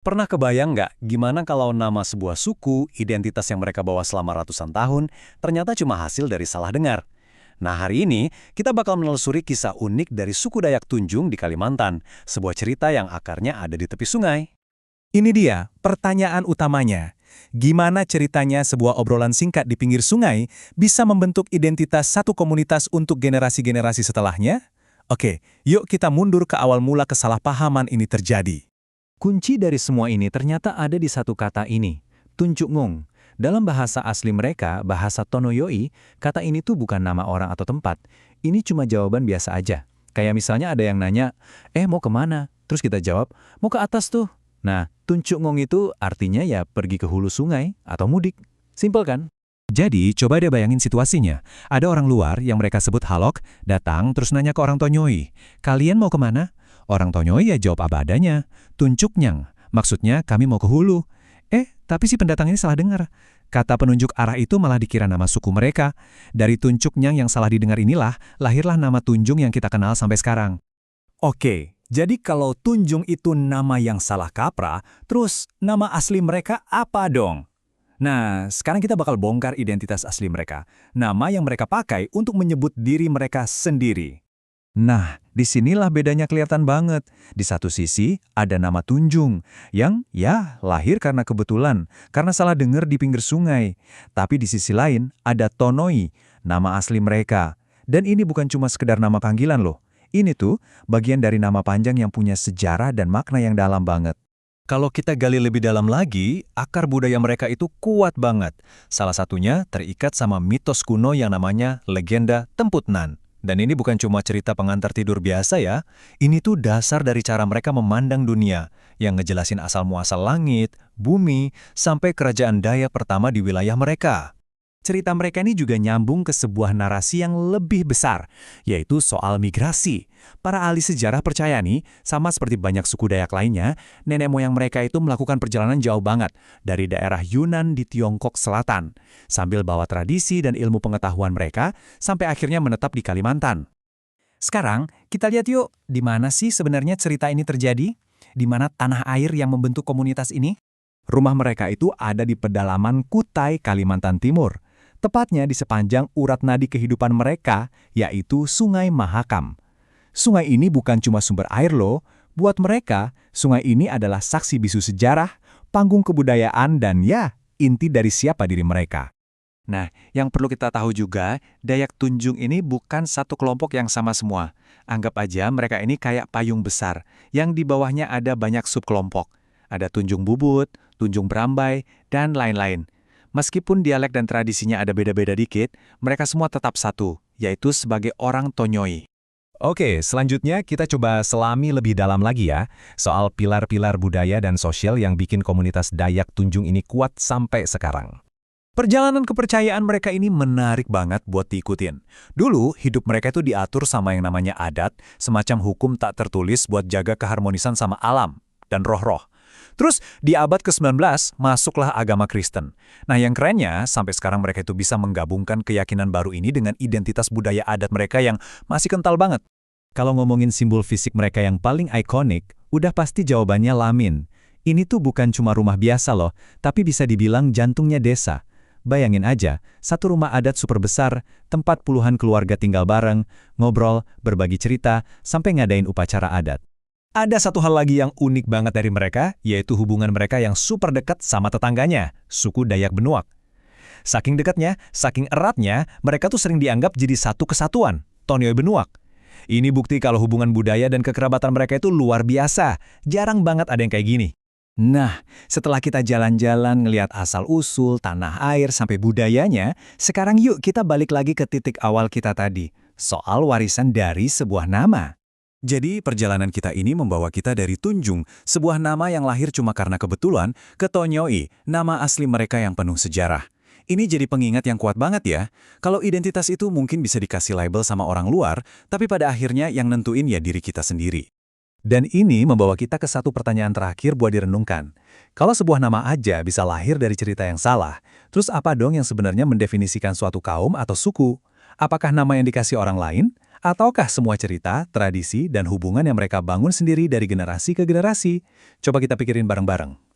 Pernah kebayang nggak gimana kalau nama sebuah suku, identitas yang mereka bawa selama ratusan tahun, ternyata cuma hasil dari salah dengar? Nah, hari ini kita bakal menelusuri kisah unik dari suku Dayak Tunjung di Kalimantan, sebuah cerita yang akarnya ada di tepi sungai. Ini dia pertanyaan utamanya. Gimana ceritanya sebuah obrolan singkat di pinggir sungai bisa membentuk identitas satu komunitas untuk generasi-generasi setelahnya? Oke, yuk kita mundur ke awal mula kesalahpahaman ini terjadi. Kunci dari semua ini ternyata ada di satu kata ini, tunjuk ngung. Dalam bahasa asli mereka, bahasa Tonoyoi, kata ini tuh bukan nama orang atau tempat. Ini cuma jawaban biasa aja. Kayak misalnya ada yang nanya, mau kemana? Terus kita jawab, mau ke atas tuh. Nah, tunjuk ngung itu artinya ya pergi ke hulu sungai atau mudik. Simpel kan? Jadi, coba deh bayangin situasinya. Ada orang luar yang mereka sebut halok, datang terus nanya ke orang Tonyoi, kalian mau kemana? Orang Tonyoi ya jawab apa adanya, tunjuk nyang, maksudnya kami mau ke hulu. Tapi si pendatang ini salah dengar. Kata penunjuk arah itu malah dikira nama suku mereka. Dari tunjuk nyang yang salah didengar inilah, lahirlah nama Tunjung yang kita kenal sampai sekarang. Oke, jadi kalau Tunjung itu nama yang salah kaprah, terus nama asli mereka apa dong? Nah, sekarang kita bakal bongkar identitas asli mereka. Nama yang mereka pakai untuk menyebut diri mereka sendiri. Nah, disinilah bedanya kelihatan banget. Di satu sisi, ada nama Tunjung, yang lahir karena kebetulan, karena salah dengar di pinggir sungai. Tapi di sisi lain, ada Tonoi, nama asli mereka. Dan ini bukan cuma sekedar nama panggilan loh. Ini tuh bagian dari nama panjang yang punya sejarah dan makna yang dalam banget. Kalau kita gali lebih dalam lagi, akar budaya mereka itu kuat banget. Salah satunya terikat sama mitos kuno yang namanya legenda Temput Nan. Dan ini bukan cuma cerita pengantar tidur biasa ya, ini tuh dasar dari cara mereka memandang dunia, yang ngejelasin asal-muasal langit, bumi, sampai kerajaan Dayak pertama di wilayah mereka. Cerita mereka ini juga nyambung ke sebuah narasi yang lebih besar, yaitu soal migrasi. Para ahli sejarah percaya nih, sama seperti banyak suku Dayak lainnya, nenek moyang mereka itu melakukan perjalanan jauh banget dari daerah Yunan di Tiongkok Selatan, sambil bawa tradisi dan ilmu pengetahuan mereka sampai akhirnya menetap di Kalimantan. Sekarang, kita lihat yuk, di mana sih sebenarnya cerita ini terjadi? Di mana tanah air yang membentuk komunitas ini? Rumah mereka itu ada di pedalaman Kutai, Kalimantan Timur. Tepatnya di sepanjang urat nadi kehidupan mereka, yaitu Sungai Mahakam. Sungai ini bukan cuma sumber air loh, buat mereka, sungai ini adalah saksi bisu sejarah, panggung kebudayaan, dan inti dari siapa diri mereka. Nah, yang perlu kita tahu juga, Dayak Tunjung ini bukan satu kelompok yang sama semua. Anggap aja mereka ini kayak payung besar, yang di bawahnya ada banyak subkelompok. Ada Tunjung Bubut, Tunjung Berambai, dan lain-lain. Meskipun dialek dan tradisinya ada beda-beda dikit, mereka semua tetap satu, yaitu sebagai orang Tonyoi. Oke, selanjutnya kita coba selami lebih dalam lagi ya, soal pilar-pilar budaya dan sosial yang bikin komunitas Dayak Tunjung ini kuat sampai sekarang. Perjalanan kepercayaan mereka ini menarik banget buat diikutin. Dulu, hidup mereka itu diatur sama yang namanya adat, semacam hukum tak tertulis buat jaga keharmonisan sama alam dan roh-roh. Terus di abad ke-19 masuklah agama Kristen. Nah yang kerennya sampai sekarang mereka itu bisa menggabungkan keyakinan baru ini dengan identitas budaya adat mereka yang masih kental banget. Kalau ngomongin simbol fisik mereka yang paling ikonik, udah pasti jawabannya Lamin. Ini tuh bukan cuma rumah biasa loh, tapi bisa dibilang jantungnya desa. Bayangin aja, satu rumah adat super besar, tempat puluhan keluarga tinggal bareng, ngobrol, berbagi cerita, sampai ngadain upacara adat. Ada satu hal lagi yang unik banget dari mereka, yaitu hubungan mereka yang super dekat sama tetangganya, suku Dayak Benuak. Saking dekatnya, saking eratnya, mereka tuh sering dianggap jadi satu kesatuan, Tonyoy Benuak. Ini bukti kalau hubungan budaya dan kekerabatan mereka itu luar biasa, jarang banget ada yang kayak gini. Nah, setelah kita jalan-jalan ngelihat asal-usul, tanah air, sampai budayanya, sekarang yuk kita balik lagi ke titik awal kita tadi, soal warisan dari sebuah nama. Jadi, perjalanan kita ini membawa kita dari Tunjung, sebuah nama yang lahir cuma karena kebetulan, ke Tonyoi, nama asli mereka yang penuh sejarah. Ini jadi pengingat yang kuat banget ya. Kalau identitas itu mungkin bisa dikasih label sama orang luar, tapi pada akhirnya yang nentuin ya diri kita sendiri. Dan ini membawa kita ke satu pertanyaan terakhir buat direnungkan. Kalau sebuah nama aja bisa lahir dari cerita yang salah, terus apa dong yang sebenarnya mendefinisikan suatu kaum atau suku? Apakah nama yang dikasih orang lain? Ataukah semua cerita, tradisi, dan hubungan yang mereka bangun sendiri dari generasi ke generasi? Coba kita pikirin bareng-bareng.